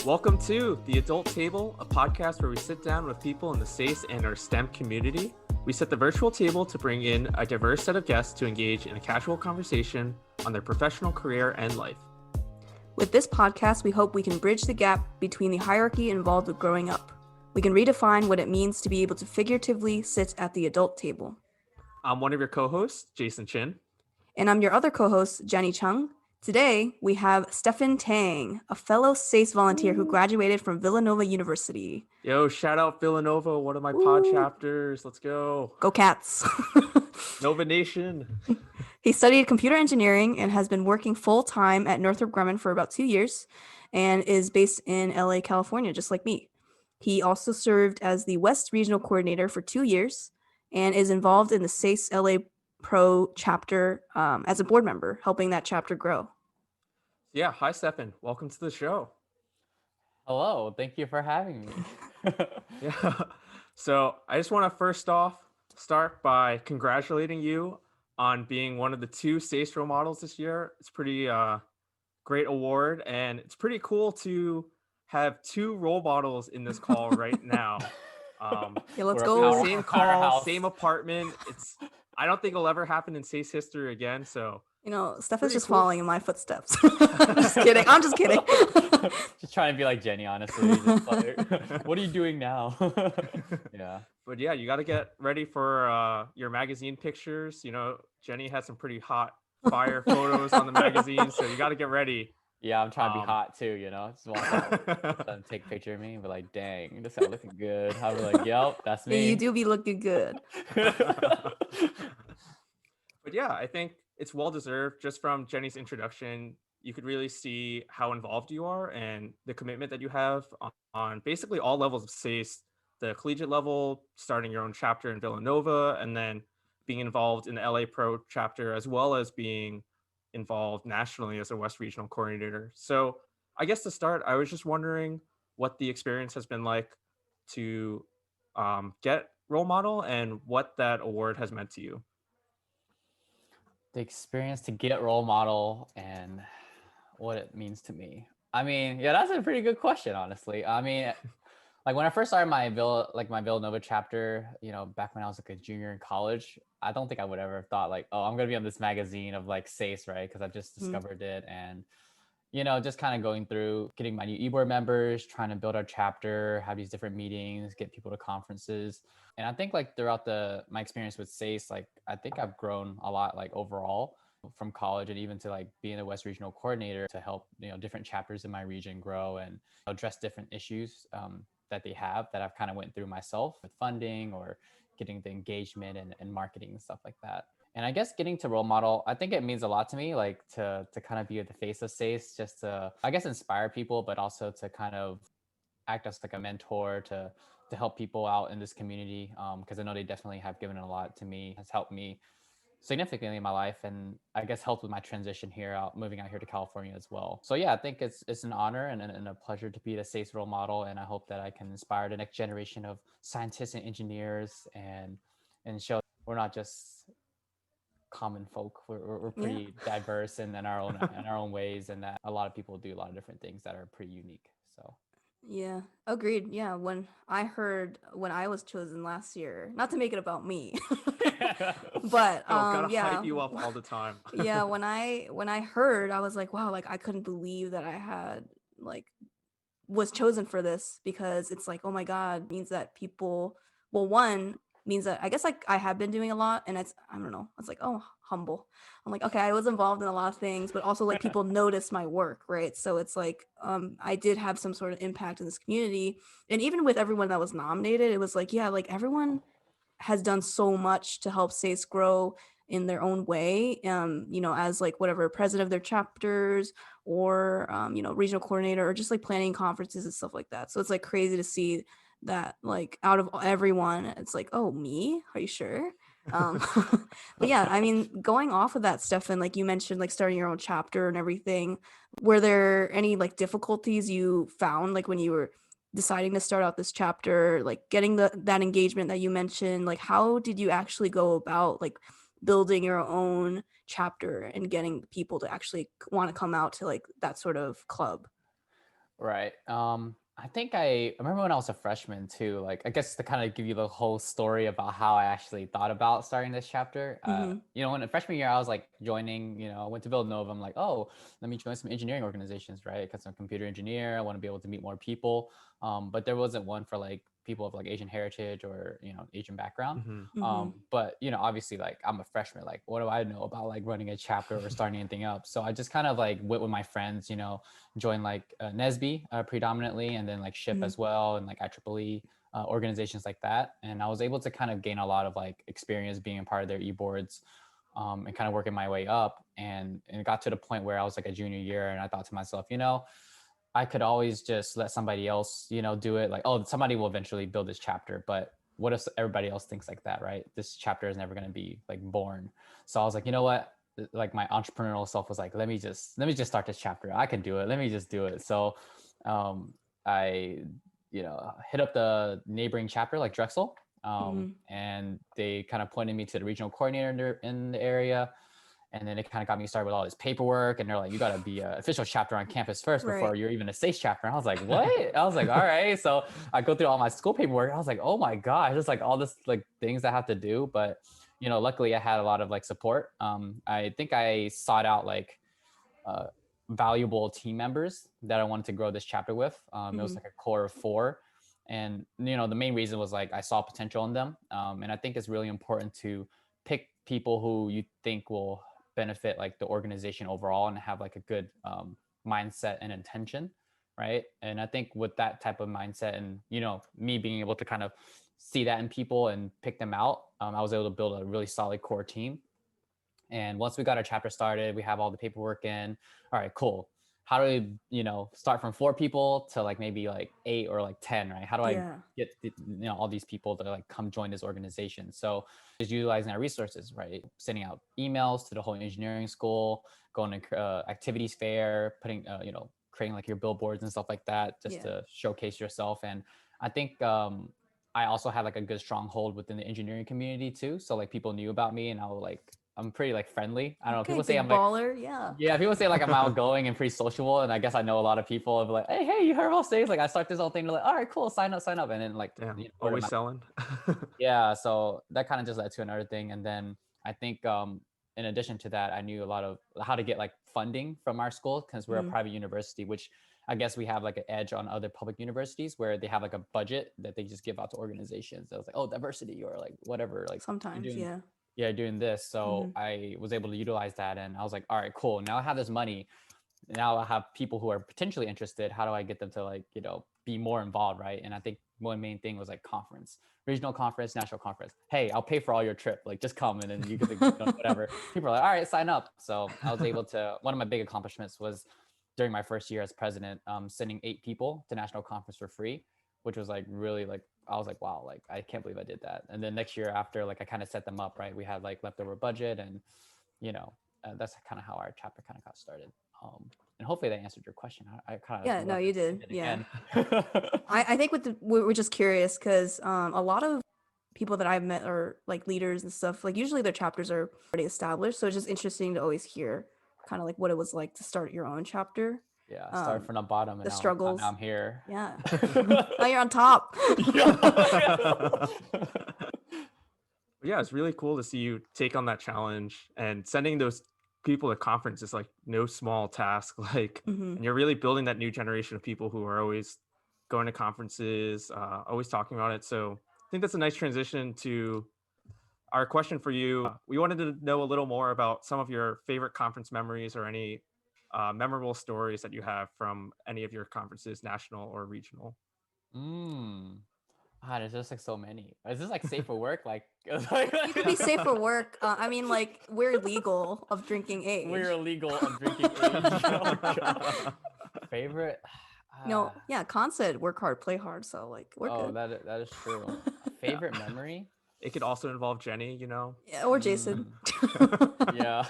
Welcome to The Adult Table, a podcast where we sit down with people in the SASE and our STEM community. We set the virtual table to bring in a diverse set of guests to engage in a casual conversation on their professional career and life. With this podcast, we hope we can bridge the gap between the hierarchy involved with growing up. We can redefine what it means to be able to figuratively sit at the adult table. I'm one of your co-hosts, Jason Chin. And I'm your other co-host, Jenny Chung. Today, we have Stephen Taing, a fellow SASE volunteer who graduated from Villanova University. Yo, shout out Villanova, one of my pod chapters. Let's go. Go Cats. Nova Nation. He studied computer engineering and has been working full-time at Northrop Grumman for about 2 years and is based in LA, California, just like me. He also served as the West Regional Coordinator for 2 years and is involved in the SASE LA Pro chapter as a board member, helping that chapter grow. Yeah, hi, Stephen. Welcome to the show. Hello, thank you for having me. Yeah. So I just want to first off start by congratulating you on being one of the 2 SASE Role Models this year. It's pretty great award, and it's pretty cool to have 2 role models in this call right now. Yeah, let's go. Same call, same apartment. I don't think it'll ever happen in SASE history again. So Steph is just following in my footsteps. I'm just kidding. Just trying to be like Jenny, honestly. Just like, what are you doing now? Yeah. But yeah, you got to get ready for your magazine pictures. Jenny has some pretty hot fire photos on the magazine, so you got to get ready. Yeah, I'm trying to be hot too, Just want to take a picture of me and be like, dang, this guy looking good. I'll be like, yep, that's me. Yeah, you do be looking good. But yeah, I think it's well deserved. Just from Jenny's introduction, you could really see how involved you are and the commitment that you have on basically all levels of SASE, the collegiate level, starting your own chapter in Villanova, and then being involved in the LA Pro chapter, as well as being involved nationally as a West Regional Coordinator. So I guess to start, I was just wondering what the experience has been like to get role model and what that award has meant to you. The experience to get role model and what it means to me. I mean, yeah, that's a pretty good question, honestly. I mean, like when I first started my Villanova chapter, back when I was like a junior in college, I don't think I would ever have thought like, oh, I'm going to be on this magazine of like SASE, right? Because I just discovered it and, just kind of going through getting my new e-board members, trying to build our chapter, have these different meetings, get people to conferences. And I think like throughout my experience with SASE, like I think I've grown a lot like overall from college and even to like being a West Regional Coordinator to help, different chapters in my region grow and address different issues that they have that I've kind of went through myself with funding or getting the engagement and marketing and stuff like that. And I guess getting to role model, I think it means a lot to me, like to kind of be at the face of SASE, just to, I guess, inspire people, but also to kind of act as like a mentor to help people out in this community. Because I know they definitely have given a lot to me, has helped me significantly in my life, and I guess helped with my transition moving out here to California as well. So yeah, I think it's an honor and a pleasure to be the SASE role model, and I hope that I can inspire the next generation of scientists and engineers and show we're not just common folk. We're pretty diverse and in our own ways, and that a lot of people do a lot of different things that are pretty unique. So yeah, agreed. Yeah, when I was chosen last year, not to make it about me, but gotta hype you up all the time. Yeah, when I heard, I was like, wow, like I couldn't believe that I had was chosen for this, because it's like, oh my God, means that people, well, one means that I guess like I have been doing a lot, and I don't know, it's like, oh, humble. I'm like, okay, I was involved in a lot of things, but also like people noticed my work, right? So it's like I did have some sort of impact in this community, and even with everyone that was nominated, it was like, yeah, like everyone has done so much to help SASE grow in their own way, as like whatever president of their chapters or regional coordinator or just like planning conferences and stuff like that. So it's like crazy to see that like out of everyone, it's like, oh, me? Are you sure? But yeah, I mean, going off of that, Stefan, like you mentioned, like starting your own chapter and everything, were there any like difficulties you found like when you were deciding to start out this chapter, like getting that engagement that you mentioned? Like how did you actually go about like building your own chapter and getting people to actually want to come out to like that sort of club? Right. I think I remember when I was a freshman too. Like, I guess to kind of give you the whole story about how I actually thought about starting this chapter. Mm-hmm. In the freshman year, I was like joining. I went to Villanova. I'm like, oh, let me join some engineering organizations, right? Because I'm a computer engineer. I want to be able to meet more people. But there wasn't one for like people of like Asian heritage or Asian background. Hmm. Mm-hmm. But obviously, like I'm a freshman. Like, what do I know about like running a chapter or starting anything up? So I just kind of like went with my friends. Join like NESB predominantly, and then like SHIP Mm-hmm. as well, and like IEEE organizations like that. And I was able to kind of gain a lot of like experience being a part of their e-boards, and kind of working my way up. And it got to the point where I was like a junior year, and I thought to myself, I could always just let somebody else, do it. Like, oh, somebody will eventually build this chapter, but what if everybody else thinks like that, right? This chapter is never going to be like born. So I was like, you know what? Like my entrepreneurial self was like, let me just start this chapter. I can do it. Let me just do it. So I, hit up the neighboring chapter like Drexel, Mm-hmm. and they kind of pointed me to the regional coordinator in the area. And then it kind of got me started with all this paperwork. And they're like, you got to be an official chapter on campus first Right. before you're even a SASE chapter. And I was like, what? I was like, all right. So I go through all my school paperwork. I was like, oh my gosh, there's like all this like things I have to do. But, luckily I had a lot of like support. I think I sought out like uh, valuable team members that I wanted to grow this chapter with. It was Mm-hmm. like a core of 4. And, the main reason was like I saw potential in them. And I think it's really important to pick people who you think will benefit like the organization overall and have like a good mindset and intention. Right. And I think with that type of mindset and, me being able to kind of see that in people and pick them out, I was able to build a really solid core team. And once we got our chapter started, we have all the paperwork in. All right, cool. How do we, start from 4 people to like maybe like 8 or like 10, right? How do I Yeah. get all these people to like come join this organization? So is utilizing our resources, right? Sending out emails to the whole engineering school, going to activities fair, putting, creating like your billboards and stuff like that, just Yeah. to showcase yourself. And I think I also had like a good stronghold within the engineering community too. So like people knew about me, and I'm pretty like friendly. I don't know. Okay, People say big I'm like, baller. Yeah. yeah, people say like I'm outgoing and pretty sociable. And I guess I know a lot of people of like, hey, you heard about stage? Like I start this whole thing. They're like, all right, cool, sign up. And then like, Damn, word of always mouth. selling. Yeah. So that kind of just led to another thing. And then I think in addition to that, I knew a lot of how to get like funding from our school because we're a Mm. private university, which I guess we have like an edge on other public universities where they have like a budget that they just give out to organizations. So it's like, oh, diversity or like whatever, like you're Sometimes, doing, yeah. yeah, doing this. Mm-hmm. So I was able to utilize that, and I was like, all right, cool. Now I have this money. Now I have people who are potentially interested. How do I get them to like, be more involved, right? And I think one main thing was like conference, regional conference, national conference. Hey, I'll pay for all your trip. Like just come and then you get the whatever. People are like, all right, sign up. So I was able to. One of my big accomplishments was during my first year as president, sending 8 people to national conference for free, which was like really like I was like, wow, like I can't believe I did that. And then next year after, like I kind of set them up, right? We had like leftover budget, and you know that's kind of how our chapter kind of got started. And hopefully that answered your question. I kind of Yeah, no, you did. it Yeah. again. I think we're just curious because a lot of people that I've met are like leaders and stuff. Like usually their chapters are already established, so it's just interesting to always hear kind of like what it was like to start your own chapter. Yeah, start from the bottom, and The now struggles. I'm here. Yeah. Now you're on top. Yeah, it's really cool to see you take on that challenge, and sending those people to conference is like no small task. Like, Hmm. and you're really building that new generation of people who are always going to conferences, always talking about it. So I think that's a nice transition to our question for you. We wanted to know a little more about some of your favorite conference memories or any memorable stories that you have from any of your conferences, national or regional. Mm. There's just like so many. Is this like safe for work? Like, You could be safe for work. I mean, like we're legal of drinking age. we're illegal of drinking age. Oh, God. Favorite? No, yeah, Khan said work hard, play hard. So like we're Oh, good. that is true. A favorite memory? It could also involve Jenny, you know. Yeah, or Jason. Yeah.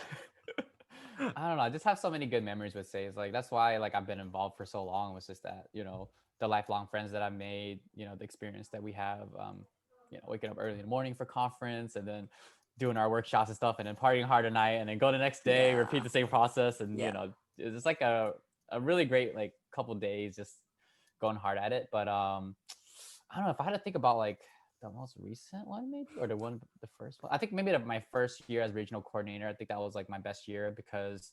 I don't know. I just have so many good memories with Says. Like that's why like I've been involved for so long. Was just that the lifelong friends that I've made. The experience that we have. Waking up early in the morning for conference, and then doing our workshops and stuff, and then partying hard at night, and then go the next day, Yeah. repeat the same process, and Yeah. it's like a a really great like couple days just going hard at it. But I don't know if I had to think about like the most recent one maybe, or the first one. I think maybe my first year as regional coordinator. I think that was like my best year because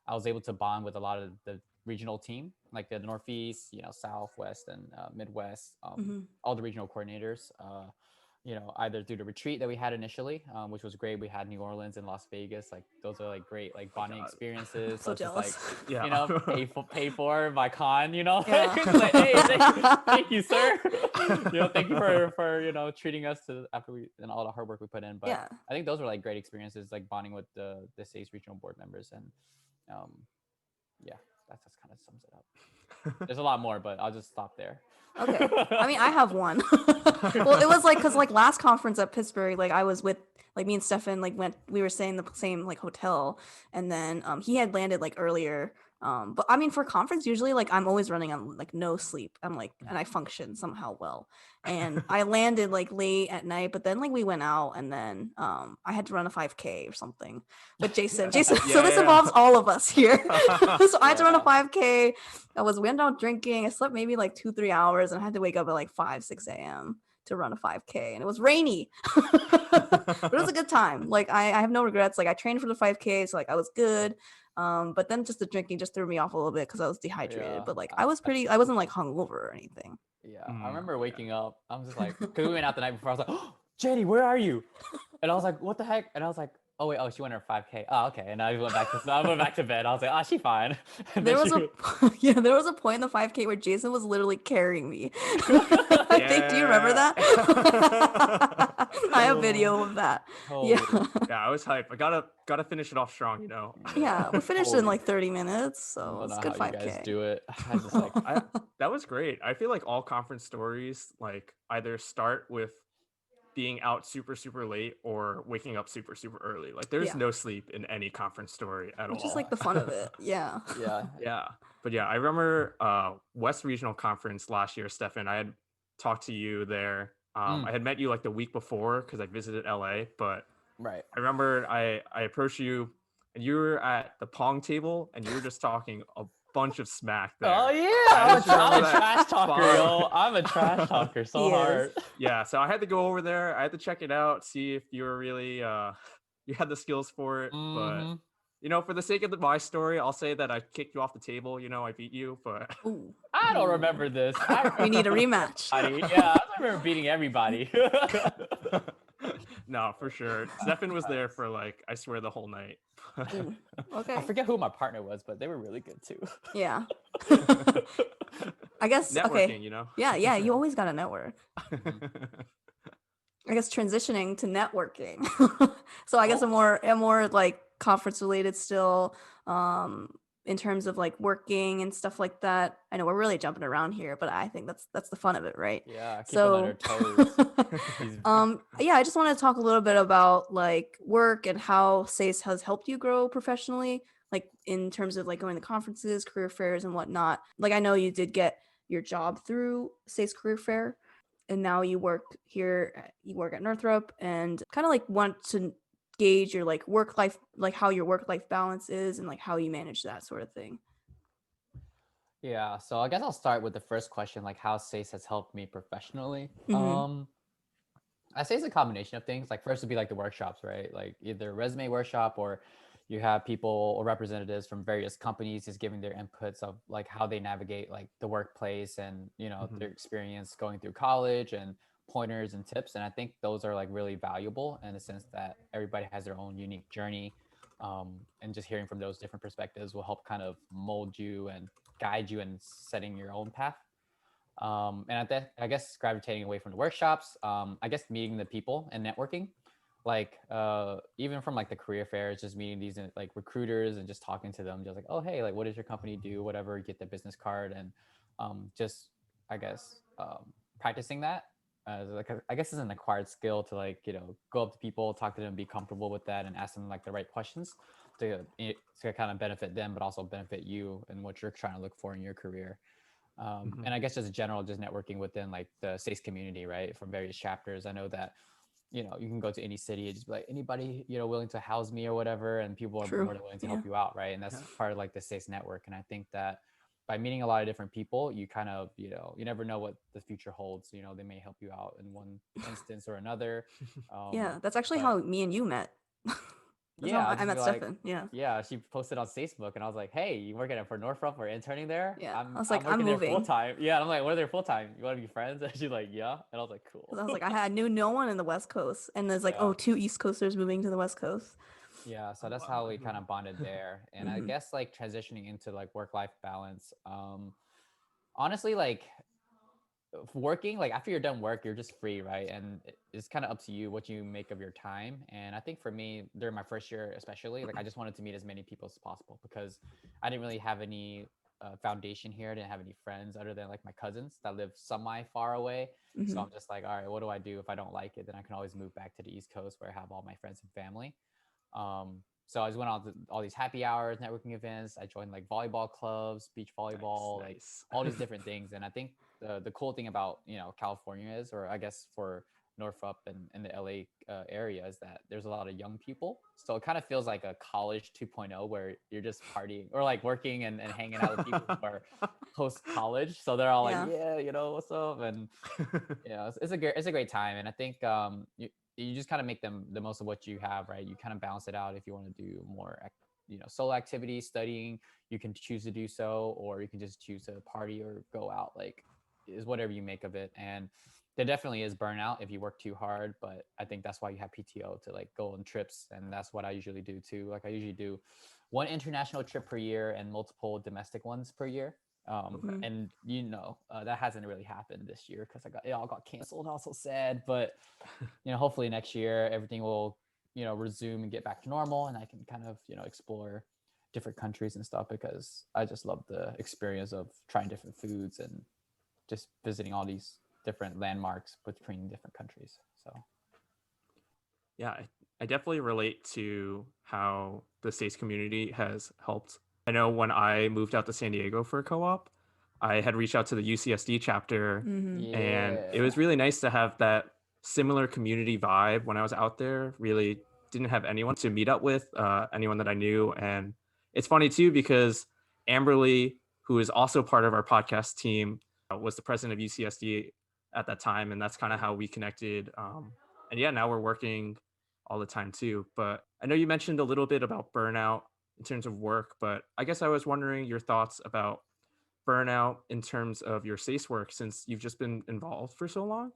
I was able to bond with a lot of the regional team, like the Northeast, Southwest and Midwest, Mhm. all the regional coordinators. Either through the retreat that we had initially, which was great. We had New Orleans and Las Vegas. Like those are like great like bonding God. experiences. So So it's just like, jealous. Yeah. pay for by con, Yeah. It's like, hey, thank you, sir. Thank you for treating us to after we and all the hard work we put in. But Yeah. I think those were like great experiences, like bonding with the SASE regional board members. And um yeah, that just kind of sums it up. There's a lot more, but I'll just stop there. Okay. I mean, I have one. Well, it was like because like last conference at Pittsburgh, like I was with like me and Stefan like we were staying in the same like hotel, and then he had landed like earlier. But I mean for conference usually like I'm always running on like no sleep. I'm like and I function somehow well. And I landed like late at night, but then like we went out and then I had to run a 5K or something. But Jason, Yeah, so this yeah. involves all of us here. So I had to run a Yeah. 5K. We went out drinking. I slept maybe like 2-3 hours and I had to wake up at like 5-6 a.m. to run a 5K, and it was rainy. But it was a good time. Like I have no regrets. Like I trained for the 5K, so like I was good. But then just the drinking just threw me off a little bit because I was dehydrated. Yeah. But like I wasn't like hungover or anything. Yeah, I Mm, remember waking up. I'm just like, because we went out the night before. I was like, oh, Jenny, where are you? And I was like, what the heck? And I was like, oh wait, she went her 5K. Oh, okay. And I went back to bed. I was like, oh, she fine. And There then was she, yeah, there was a point in the 5K where Jason was literally carrying me. I think, do you remember that? I have video of that. Yeah. holy, Yeah, I was hyped. I gotta finish it off strong, Yeah, we finished in holy. like 30 minutes, I so don't it's know good how you guys 5K. do it. I just like, That was great. I feel like all conference stories like either start with being out super super late or waking up super super early. Like there's Yeah, no sleep in any conference story at which is all. like the fun of it. Yeah. yeah. Yeah. But yeah, I remember West Regional Conference last year, Stefan. I had talked to you there. Mm, I had met you like the week before because I visited LA, but right. I remember I approached you and you were at the pong table and you were just talking a bunch of smack there. Oh I yeah, just remember I'm a that trash talker, fond- yo. I'm a trash talker so He is. hard. Yeah, so I had to go over there. I had to check it out, see if you were really you had the skills for it. But Mm-hmm. for the sake of my story, I'll say that I kicked you off the table. I beat you, but Ooh. I don't Ooh. remember this. We need a rematch. Yeah, I remember beating everybody. no, for sure. Stefan was there for like I swear the whole night. Ooh. Okay. I forget who my partner was, but they were really good too. Yeah. I guess okay. Networking. Yeah, you always got to network. Mhm. I guess transitioning to networking. So I guess Well, a more like conference related still in terms of like working and stuff like that. I know we're really jumping around here, but I think that's the fun of it, right? Yeah, keep them on their So toes. These- yeah, I just want to talk a little bit about like work and how SACE has helped you grow professionally, like in terms of like going to conferences, career fairs and whatnot. Like I know you did get your job through SACE Career Fair and now you work at Northrop and kind of like want to gauge your like work life, like how your work life balance is and like how you manage that sort of thing. Yeah, so I guess I'll start with the first question, like how SACE has helped me professionally. Mhm. I say it's a combination of things. Like first would be like the workshops, right? Like either resume workshop or you have people or representatives from various companies just giving their inputs of like how they navigate like the workplace and their experience going through college and pointers and tips. And I think those are like really valuable in the sense that everybody has their own unique journey. And just hearing from those different perspectives will help kind of mold you and guide you in setting your own path. And I guess gravitating away from the workshops, I guess meeting the people and networking, like even from like the career fairs, just meeting these like recruiters and just talking to them, just like, oh hey, like what does your company do, whatever, get the business card, and just I guess practicing that as like I guess it's an acquired skill to like go up to people, talk to them, be comfortable with that, and ask them like the right questions to kind of benefit them, but also benefit you and what you're trying to look for in your career. And I guess just general, just networking within like the SACE community, right? From various chapters. I know that, you can go to any city and just be like, anybody, willing to house me or whatever. And people are True. more than willing to Yeah. help you out, right? And that's Yeah. part of like the SACE network. And I think that by meeting a lot of different people, you kind of, you know, you never know what the future holds. You know, they may help you out in one instance or another. Yeah, that's actually But how me and you met. That's yeah, how I'll I just be met like, Stefan. Yeah. yeah, she posted on Facebook, and I was like, hey, you working for Northrop or interning there? Yeah. I I'm was I'm like, I'm working there full moving. time. Yeah, and I'm like, what are they full time? You want to be friends? And she's like, yeah. And I was like, Because cool. I was like, I knew no one in the West Coast. And there's like, Yeah. oh, two East Coasters moving to the West Coast. Yeah, so Oh, that's wow. how we kind of bonded there. And I Hmm. guess like transitioning into like work-life balance. Honestly, like working, like after you're done work, you're just free, right? And it's kind of up to you what you make of your time. And I think for me, during my first year especially, like I just wanted to meet as many people as possible because I didn't really have any foundation here. I didn't have any friends other than like my cousins that live semi far away. So Hmm. I'm just like, all right, what do I do if I don't like it? Then I can always move back to the East Coast where I have all my friends and family. So I just went on to all these happy hours, networking events. I joined like volleyball clubs, beach volleyball, like Nice. all these different things. And I think the cool thing about, you know, California is, or I guess for Northrop and the LA area, is that there's a lot of young people. So it kind of feels like a college 2.0 where you're just partying or like working and hanging out with people who are post college. So they're all like, Yeah. yeah, you know, what's up? And yeah, it's a great time. And I think you just kind of make them the most of what you have, right? You kind of balance it out. If you want to do more you know, solo activities, studying, you can choose to do so, or you can just choose to party or go out, like is whatever you make of it. And there definitely is burnout if you work too hard, but I think that's why you have PTO to like go on trips. And that's what I usually do too. Like I usually do one international trip per year and multiple domestic ones per year. Okay. Mhm. And you know, that hasn't really happened this year because it all got canceled. I was so sad, but you know, hopefully next year everything will, you know, resume and get back to normal, and I can kind of, you know, explore different countries and stuff because I just love the experience of trying different foods and just visiting all these different landmarks between different countries. So Yeah, I definitely relate to how the states community has helped. I know when I moved out to San Diego for a co-op, I had reached out to the UCSD chapter, Mhm. and it yeah. was really nice to have that similar community vibe when I was out there. Really didn't have anyone to meet up with, anyone that I knew. And it's funny too, because Amberly, who is also part of our podcast team, was the president of UCSD at that time. And that's kind of how we connected. And yeah, now we're working all the time too. But I know you mentioned a little bit about burnout in terms of work, but I guess I was wondering your thoughts about burnout in terms of your SACE work since you've just been involved for so long.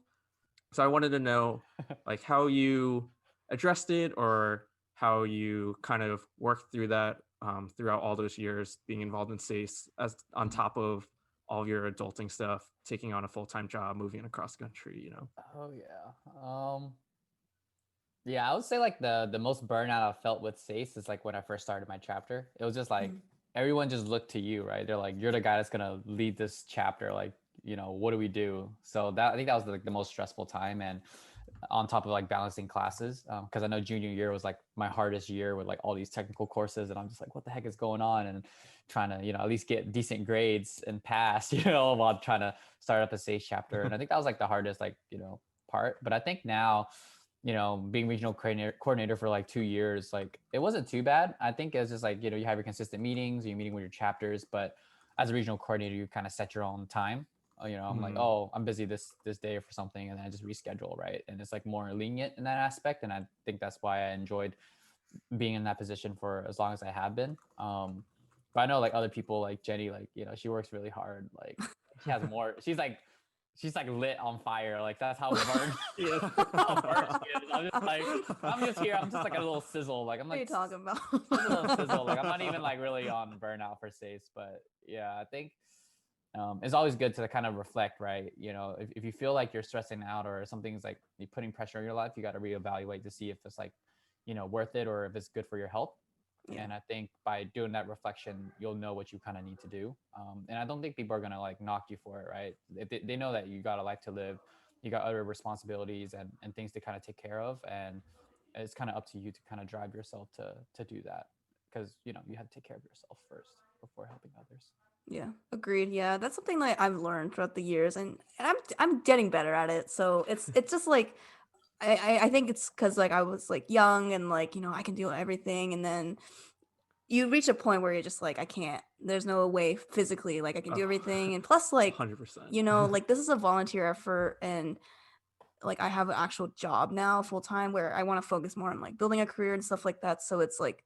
So I wanted to know like how you addressed it or how you kind of worked through that throughout all those years being involved in SACE as on top of all of your adulting stuff, taking on a full-time job, moving across country, you know. Oh yeah. Yeah, I would say like the most burnout I felt with SACE is like when I first started my chapter. It was just like Mhm. everyone just looked to you, right? They're like, you're the guy that's gonna lead this chapter. Like, you know, what do we do? So that I think that was like the most stressful time, and on top of like balancing classes, because I know junior year was like my hardest year with like all these technical courses, and I'm just like, what the heck is going on? And trying to, you know, at least get decent grades and pass, you know, while trying to start up a SACE chapter. And I think that was like the hardest, like, you know, part. But I think now, you know, being regional coordinator for like 2 years, like it wasn't too bad. I think it's just like, you know, you have your consistent meetings, you're meeting with your chapters, but as a regional coordinator, you kind of set your own time. You know, I'm like, Mm, oh, I'm busy this day for something, and then I just reschedule, right? And it's like more lenient in that aspect, and I think that's why I enjoyed being in that position for as long as I have been. But I know like other people like Jenny, like, you know, she works really hard. Like she has more. She's like lit on fire. Like that's how burned she is. How burnt she is. I'm just here. I'm just like a little sizzle. Like I'm What are like you talking about? just a little sizzle. Like I'm not even like really on burnout for SACE, but yeah, I think it's always good to kind of reflect, right? You know, if you feel like you're stressing out or something's like putting pressure on your life, you got to reevaluate to see if it's like, you know, worth it or if it's good for your health. Yeah. And I think by doing that reflection, you'll know what you kind of need to do. And I don't think people are going to like knock you for it, right? If they know that you got a life to live, you got other responsibilities and things to kind of take care of. And it's kind of up to you to kind of drive yourself to do that because, you know, you have to take care of yourself first before helping others. Yeah, agreed. Yeah, that's something that I've learned throughout the years, and I'm getting better at it. So it's just like I think it's because like I was like young and like I can do everything, and then you reach a point where you're just like, I can't. There's no way physically like I can do everything, and plus like 100%. you know like this is a volunteer effort, and like I have an actual job now full time where I want to focus more on like building a career and stuff like that. So it's like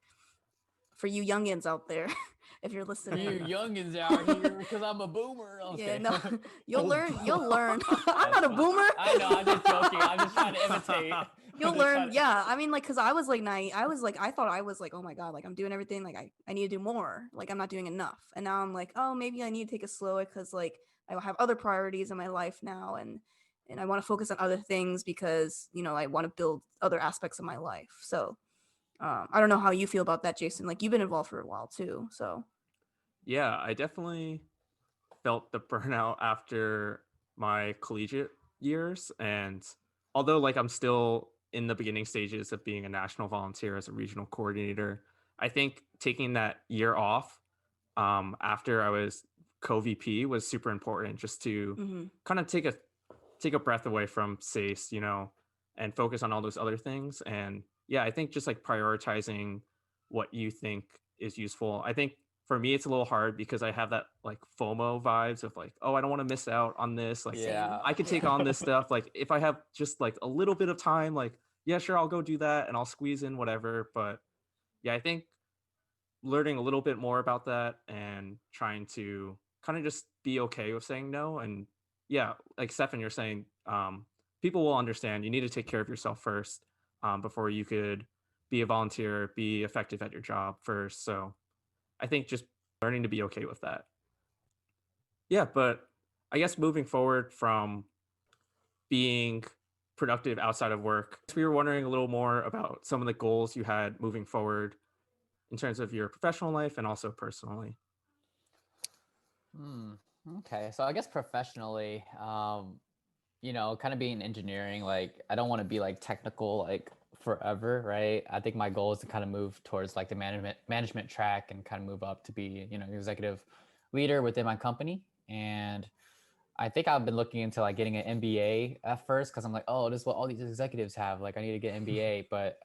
for you youngins out there, if you're listening, You youngins out here, because I'm a boomer. I'm yeah, kidding. no, you'll learn. You'll learn. I'm That's not a fine. boomer. I know. I'm just joking. I'm just trying to imitate. You'll I'm just trying learn. to- Yeah, I mean, like, cause I was like naive. I was like, I thought I was like, oh my god, like I'm doing everything. Like I need to do more. Like I'm not doing enough. And now I'm like, oh, maybe I need to take it slower because like I have other priorities in my life now, and I want to focus on other things because you know I want to build other aspects of my life. So I don't know how you feel about that, Jason. Like you've been involved for a while too. So Yeah, I definitely felt the burnout after my collegiate years. And although like I'm still in the beginning stages of being a national volunteer as a regional coordinator, I think taking that year off after I was co-VP was super important just to mhm. kind of take a breath away from SACE, you know, and focus on all those other things. And yeah, I think just like prioritizing what you think is useful. I think for me, it's a little hard because I have that like FOMO vibes of like, oh, I don't want to miss out on this. Like, Yeah. I could take on this stuff. Like, if I have just like a little bit of time, like, yeah, sure, I'll go do that and I'll squeeze in whatever. But yeah, I think learning a little bit more about that and trying to kind of just be okay with saying no. And yeah, like Stefan, you're saying, people will understand. You need to take care of yourself first, before you could be a volunteer, be effective at your job first. So I think just learning to be okay with that. Yeah, but I guess moving forward from being productive outside of work, we were wondering a little more about some of the goals you had moving forward in terms of your professional life and also personally. Hmm. Okay. So I guess professionally, you know, kind of being engineering, like I don't want to be like technical like forever, right? I think my goal is to kind of move towards like the management track and kind of move up to be, you know, executive leader within my company. And I think I've been looking into like getting an MBA at first because I'm like, oh, this is what all these executives have. Like, I need to get MBA, but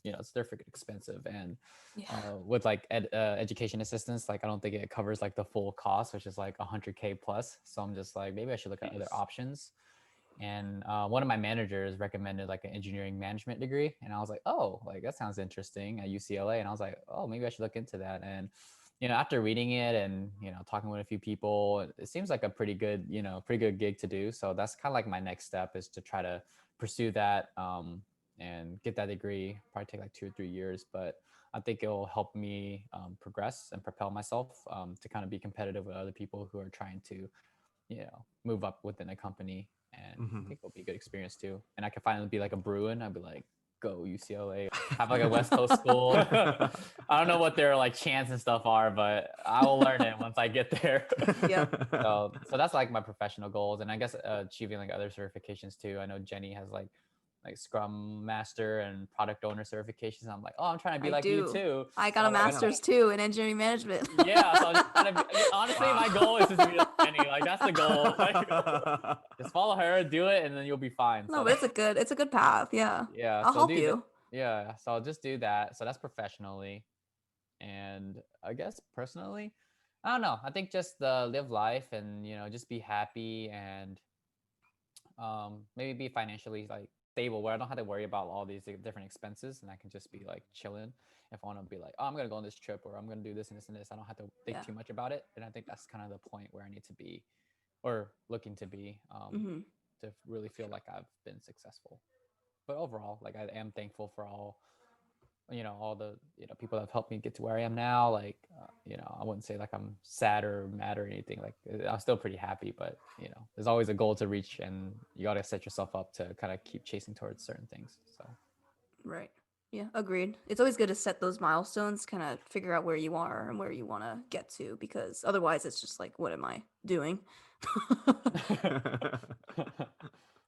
you know, they're freaking expensive, and Yeah. with like education assistance, like I don't think it covers like the full cost, which is like 100K plus. So I'm just like, maybe I should look at other Jeez. options. And one of my managers recommended like an engineering management degree, and I was like, oh, like that sounds interesting at UCLA, and I was like, oh, maybe I should look into that. And you know, after reading it and you know talking with a few people, it seems like a pretty good, you know, pretty good gig to do. So that's kind of like my next step, is to try to pursue that and get that degree. Probably take like 2 or 3 years, but I think it'll help me progress and propel myself to kind of be competitive with other people who are trying to, you know, move up within a company. And I think it'll be a good experience too. And I can finally be like a Bruin. I'd be like, go UCLA, have like a West Coast school. I don't know what their like chants and stuff are, but I will learn it once I get there. Yep. So that's like my professional goals, and I guess achieving like other certifications too. I know Jenny has like Scrum Master and Product Owner certifications. I'm like, oh, I'm trying to be I like you do. too. I So got a I'm like, master's too in engineering management. yeah, so I'm just trying to honestly, Wow. my goal is just to be like Jenny. Like that's the goal. Like, just follow her, do it, and then you'll be fine. No, So but it's a good path. Yeah. yeah, I'll so help do that. you. Yeah, so I'll just do that. So that's professionally, and I guess personally, I don't know. I think just live life and you know just be happy and maybe be financially like stable where I don't have to worry about all these different expenses, and I can just be like chilling. If I want to be like, oh, I'm gonna go on this trip or I'm gonna do this and this and this, I don't have to think Yeah. too much about it. And I think that's kind of the point where I need to be, or looking to be, Mm-hmm. to really feel like I've been successful. But overall, like I am thankful for all, you know, all the, you know, people that have helped me get to where I am now. Like you know, I wouldn't say like I'm sad or mad or anything. Like I'm still pretty happy, but you know, there's always a goal to reach, and you got to set yourself up to kind of keep chasing towards certain things. So Right. Yeah, agreed. It's always good to set those milestones, kind of figure out where you are and where you want to get to, because otherwise it's just like, what am I doing?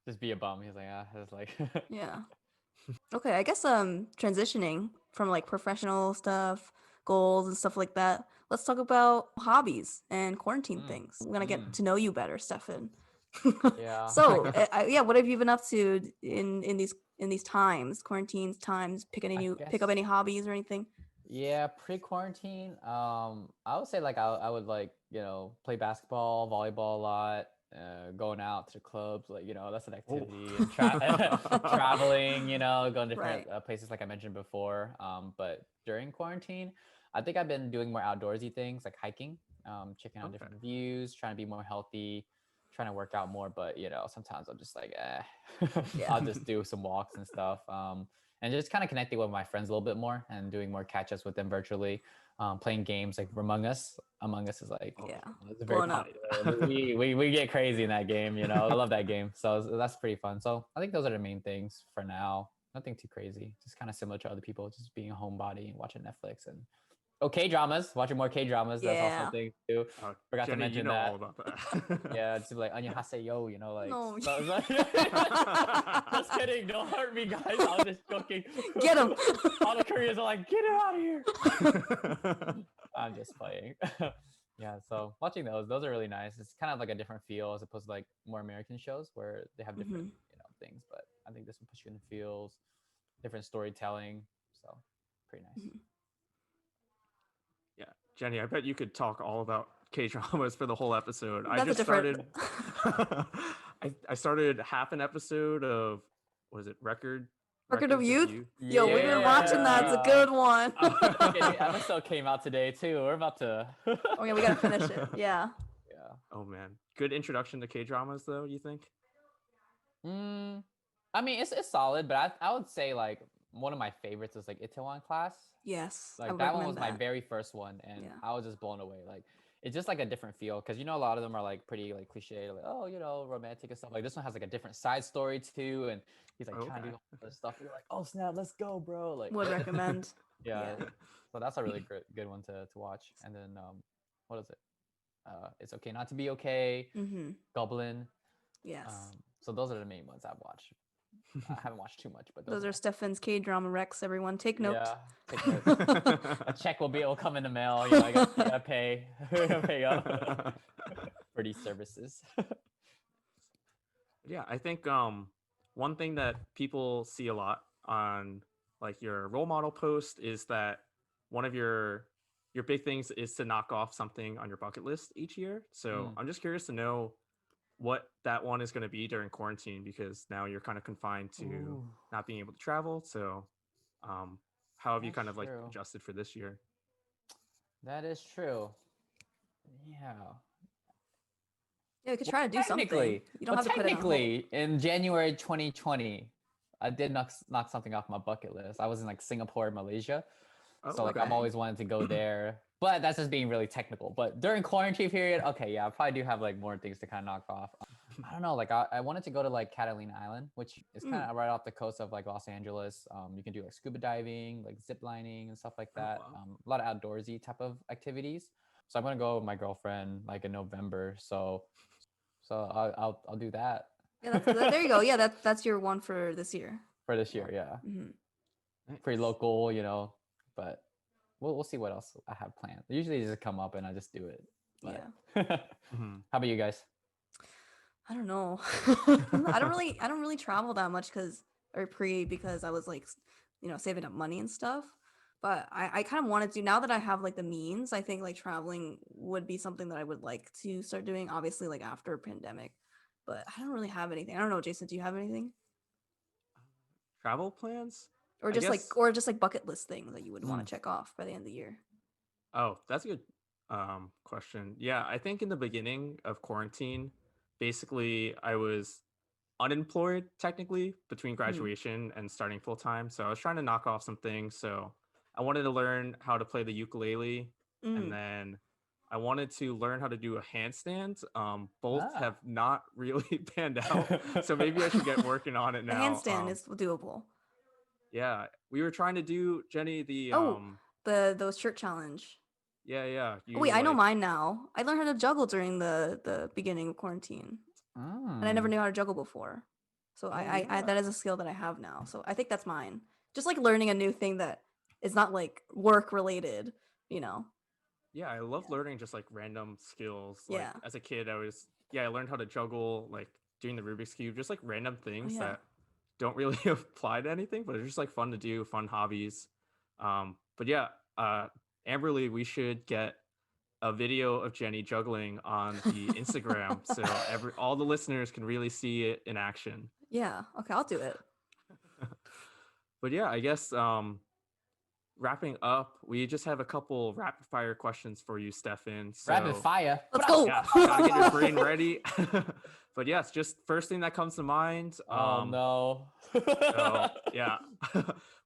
just be a bum. He's like, ah, it's like Yeah. Okay, I guess transitioning from like professional stuff, goals and stuff like that. Let's talk about hobbies and quarantine Mm, things. I'm gonna get mm, to know you better, Stefan. yeah. So, yeah, what have you been up to in these times, quarantines times? Pick I up guess any hobbies or anything? Yeah, pre-quarantine, I would say like I would like, play basketball, volleyball a lot, going out to the clubs, like, that's an Oh. activity and traveling, going different Right. places like I mentioned before. But during quarantine, I think I've been doing more outdoorsy things like hiking, checking out Okay. different views, trying to be more healthy, trying to work out more, but sometimes I'm just like, Yeah. I'll just do some walks and stuff. And just kind of connecting with my friends a little bit more and doing more catch-ups with them virtually, playing games like Among Us. Among Us is like, Oh, Yeah. it's very Blown up. popular. We get crazy in that game, I love that game. So that's pretty fun. So I think those are the main things for now. Nothing too crazy. Just kind of similar to other people, just being a homebody and watching Netflix and K-dramas, watching more K-dramas. That's also a Yeah. thing too. oh, Forgot to Jenny, you mention know all that. about that. Yeah, just like Annyeonghaseyo, like. No. Just kidding. Don't hurt me, guys. I was just joking. Get him. All the Koreans are like, get him out of here. I'm just playing. Yeah, so watching those are really nice. It's kind of like a different feel as opposed to like more American shows where they have different, things. But I think this will put you in the feels, different storytelling. So pretty nice. Mhm. Yeah, Jenny, I bet you could talk all about K-dramas for the whole episode. I That's a just different. started I started half an episode of what is it, Record of Records of Youth. Youth. Yo, we've been watching that. It's a good one. Okay, the episode came out today too. We're about to. Oh yeah, we gotta finish it. Yeah. Yeah. Oh man. Good introduction to K-dramas though, you think? I mean, it's solid, but I would say like one of my favorites is like Itaewon Class. Yes. I Like would that one recommend was my that. very first one, and Yeah. I was just blown away. Like it's just like a different feel because a lot of them are like pretty like cliche, like romantic and stuff. Like this one has like a different side story too, and he's like trying to do all this stuff. And you're like, oh snap, let's go, bro! Like Would recommend. yeah. Yeah. So that's a really good one to watch. And then what is it? It's Okay Not to Be Okay, Mm-hmm. Goblin. Yes. So those are the main ones I've watched. I haven't watched too much, but Those are Stefan's K-drama recs. Everyone, take note. Yeah, take notes. A check will come in the mail. I gotta pay, pay up for these services. Yeah, I think one thing that people see a lot on like your role model post is that one of your big things is to knock off something on your bucket list each year. So I'm just curious to know what that one is going to be during quarantine because now you're kind of confined to Ooh. not being able to travel. So how have you That's kind of like true. adjusted for this year? That is true. Yeah. Yeah, we could try to do something. Technically, You don't have to put it on hold. technically, in January 2020, I did knock something off my bucket list. I was in like Singapore and Malaysia. Oh, So like okay. I've always wanted to go there, but that's just being really technical. But during quarantine period, okay, yeah, I probably do have like more things to kind of knock off. I don't know, like I wanted to go to like Catalina Island, which is kind of right off the coast of like Los Angeles. You can do like scuba diving, like zip lining and stuff like that. wow. A lot of outdoorsy type of activities. So I'm gonna go with my girlfriend like in November. So I'll do that. Yeah, there you go. Yeah, that's your one for this year. For this year, yeah. Mm-hmm. Pretty local, but we'll see what else I have planned. Usually they just come up and I just do it. But... Yeah. Mm-hmm. How about you guys? I don't know. I don't really travel that much because I was like, saving up money and stuff. But I kind of wanted to now that I have like the means. I think like traveling would be something that I would like to start doing. Obviously, like after pandemic. But I don't really have anything. I don't know, Jason. Do you have anything? Travel plans? Or I just guess- like bucket list things that you would want to check off by the end of the year? Oh, that's a good question. Yeah, I think in the beginning of quarantine, basically I was unemployed technically between graduation and starting full time. So I was trying to knock off some things. So I wanted to learn how to play the ukulele, and then I wanted to learn how to do a handstand. Both have not really panned out, so maybe I should get working on it The now. handstand is doable. Yeah, we were trying to do, Jenny, the the shirt challenge. Yeah. Oh, wait, I know mine now. I learned how to juggle during the beginning of quarantine, and I never knew how to juggle before. So I that is a skill that I have now. So I think that's mine. Just like learning a new thing that is not like work related, Yeah, I love learning just like random skills. Like Yeah. as a kid, I learned how to juggle, like doing the Rubik's Cube, just like random things yeah. that don't really apply to anything, but it's just like fun to do, fun hobbies. But yeah, Amberly, we should get a video of Jenny juggling on the Instagram so all the listeners can really see it in action. Yeah. Okay, I'll do it. But yeah, I guess wrapping up, we just have a couple rapid fire questions for you, Stefan. So Rapid fire. Let's go. yeah, gotta get your brain ready. But yes, just first thing that comes to mind. Oh no. So yeah,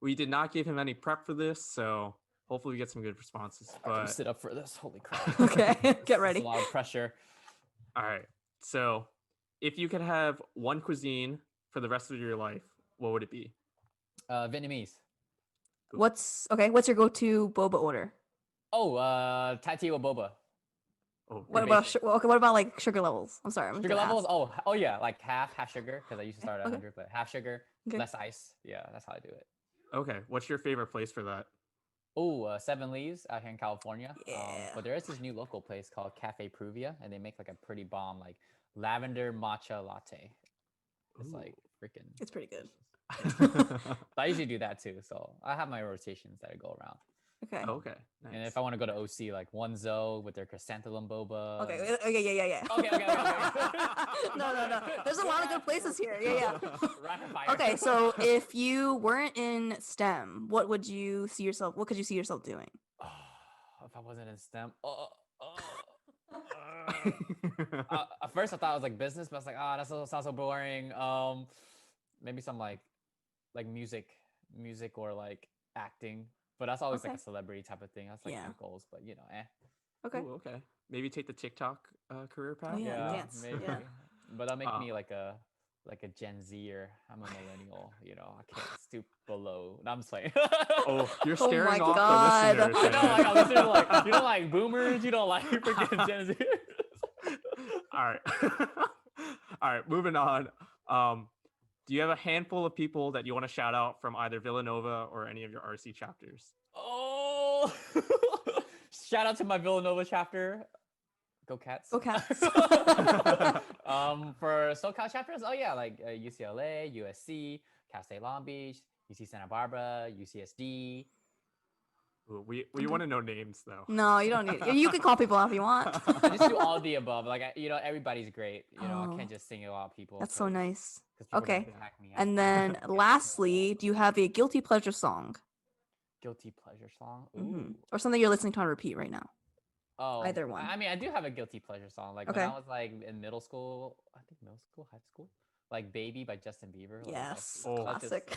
we did not give him any prep for this, so hopefully we get some good responses. I can But sit up for this. Holy crap. Okay, get It's ready. a lot of pressure. all right, so if you could have one cuisine for the rest of your life, what would it be? Vietnamese. What's your go-to boba order? Oh, Thai tea with boba. Oh, What great. about okay? What about like sugar levels? I'm sorry. I'm Sugar gonna ask. levels? Oh yeah, like half sugar because I used to start at Okay. 100, but half sugar, Okay. less ice. Yeah, that's how I do it. Okay, what's your favorite place for that? Oh, Seven Leaves out here in California. Yeah. But there is this new local place called Cafe Pruvia, and they make like a pretty bomb like lavender matcha latte. It's like freaking. It's pretty good. So I usually do that too. So I have my rotations that I go around. Okay. Okay, nice. And if I want to go to OC, like One Zo with their chrysanthemum boba. Okay. Yeah. Okay. No. There's a lot of good places here. Yeah. Rapid fire. Okay, so if you weren't in STEM, what could you see yourself doing? If I wasn't in STEM, at first I thought it was like business, but I was like, that sounds so boring. Maybe some like music or like acting, but that's always like Okay. a celebrity type of thing. That's like Yeah. my goals, but Okay. Ooh, okay. Maybe take the TikTok career path. Yeah, dance, maybe. yeah. But that'll make me like a Gen Zer. I'm a millennial. I can't stoop below. No, I'm just playing. Oh, you're Oh scaring my off God. the listeners. I know, man. like, listeners are like, you don't like boomers, you don't like freaking Gen Z. All right. All right, moving on. Do you have a handful of people that you want to shout out from either Villanova or any of your RC chapters? Oh, shout out to my Villanova chapter. Go Cats. Go Cats. For SoCal chapters, like UCLA, USC, Cal State Long Beach, UC Santa Barbara, UCSD. Ooh, we want to know names though. No, you don't need. You can call people out if you want. I just do all the above. Like everybody's great. I Oh, can't just single out people. That's so nice. 'cause people Okay. don't hack me out. And then lastly, do you have a guilty pleasure song? Guilty pleasure song. Ooh. Mhm. Or something you're listening to on repeat right now? Oh, Either one. I mean, I do have a guilty pleasure song. Like Okay. when I was like in middle school, I think high school, like "Baby" by Justin Bieber. Like, Yes, Oh. classic.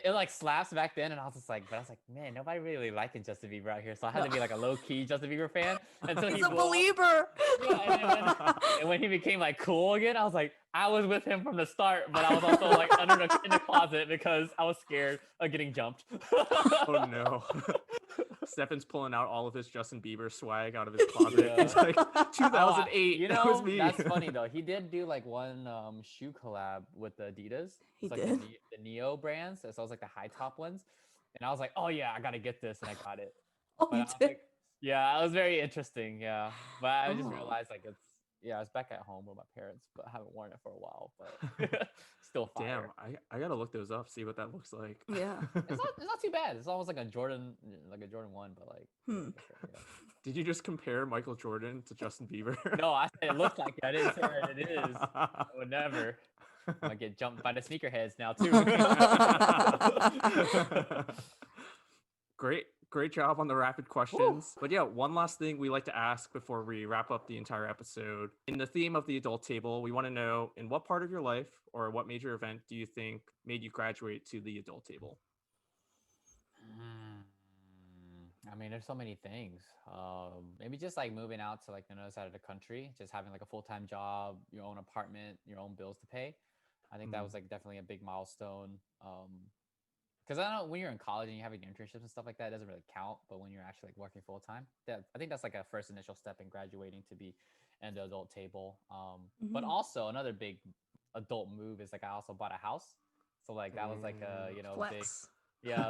It like slaps back then, and I was just like, man, nobody really liking Justin Bieber out here, so I had to be like a low key Justin Bieber fan until he He's a blew up. believer. Yeah, and when he became like cool again, I was like, I was with him from the start, but I was also like in the closet because I was scared of getting jumped. Oh no. Stefan's pulling out all of his Justin Bieber swag out of his closet. Yeah. He's like, 2008. That was me. That's funny though. He did do like one shoe collab with the Adidas. He It's like did? the Neo brands. So it was like the high top ones. And I was like, oh yeah, I gotta get this, and I got it. Oh, But you I was did? like, yeah, it was very interesting. Yeah, but I just Oh. realized like I was back at home with my parents, but I haven't worn it for a while. But still fire. Damn, I gotta look those up, see what that looks like. Yeah. It's not too bad. It's almost like a Jordan 1, but like. Hmm. Yeah. Did you just compare Michael Jordan to Justin Bieber? No, I said it looks like it. I didn't say that it is. I would never. I'm gonna get jumped by the sneakerheads now too. Great job on the rapid questions. But yeah, one last thing we like to ask before we wrap up the entire episode. In the theme of the adult table, we want to know, in what part of your life or what major event do you think made you graduate to the adult table? I mean, there's so many things. Maybe just like moving out to like the other side of the country, just having like a full-time job, your own apartment, your own bills to pay. I think that was like definitely a big milestone. Because I know when you're in college and you have like internships and stuff like that, it doesn't really count. But when you're actually like working full time, I think that's like a first initial step in graduating to be in the adult table. But Mhm. also another big adult move is like I also bought a house, so like that was like a big Flex.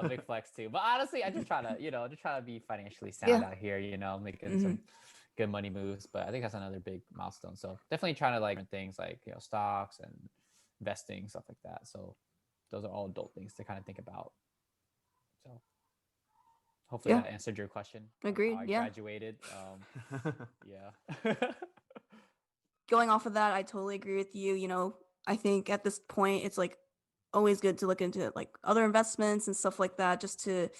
big flex too. But honestly, I just try to be financially sound out here, making some good money moves. But I think that's another big milestone. So definitely trying to like different things like stocks and investing, stuff like that. So those are all adult things to kind of think about. So Hopefully Yeah. that answered your question. of Agreed, How I yeah. graduated. Yeah. Going off of that, I totally agree with you. You know, I think at this point it's like always good to look into like other investments and stuff like that just to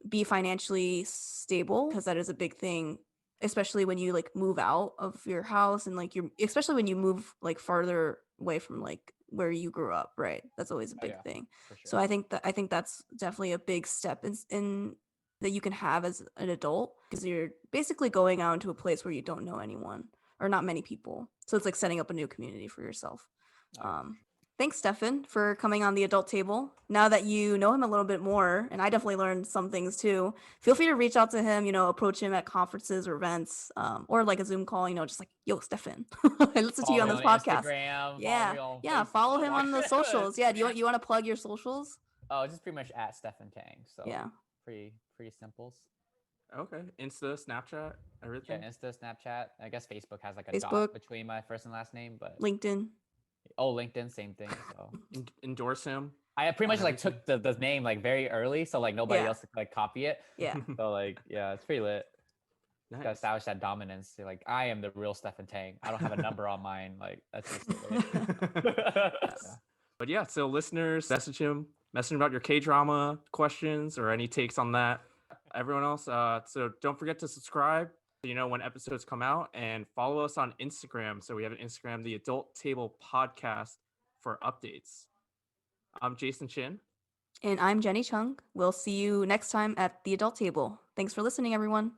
be financially stable, because that is a big thing, especially when you like move out of your house and like you're especially when you move like farther away from like where you grew up, right? That's always a Oh, big yeah, thing. for sure. So I think that's definitely a big step in that you can have as an adult, because you're basically going out into a place where you don't know anyone or not many people. So it's like setting up a new community for yourself. Oh, yeah. Thanks, Stefan, for coming on the adult table. Now that you know him a little bit more, and I definitely learned some things too, feel free to reach out to him, you know, approach him at conferences or events, or like a Zoom call, you know, just like, yo, Stefan, I listened to you Follow on me this on podcast. Instagram. Follow Yeah. me on Yeah. Follow him on the Facebook. socials. Yeah. Do you want to plug your socials? Oh, it's just pretty much at Stephen Taing. So Yeah. pretty simples. Okay. Insta, Snapchat, Yeah, everything. Insta, Snapchat. I guess Facebook has like a Facebook, dot between my first and last name, but LinkedIn. LinkedIn, same thing. So Endorse him. I pretty on much like everything. took the name like very early, so like nobody Yeah. else could like copy it. Yeah. So like yeah, it's pretty lit. Gotta Nice. establish that dominance. You're like, I am the real Stephen Taing. I don't have a number on mine. Like that's just the way. Yes. But yeah, so listeners, message him about your K-drama questions or any takes on that. Everyone else, so don't forget to subscribe so you know when episodes come out, and follow us on Instagram. So we have an Instagram, the Adult Table Podcast, for updates. I'm Jason Chin. And I'm Jenny Chung. We'll see you next time at the adult table. Thanks for listening, everyone.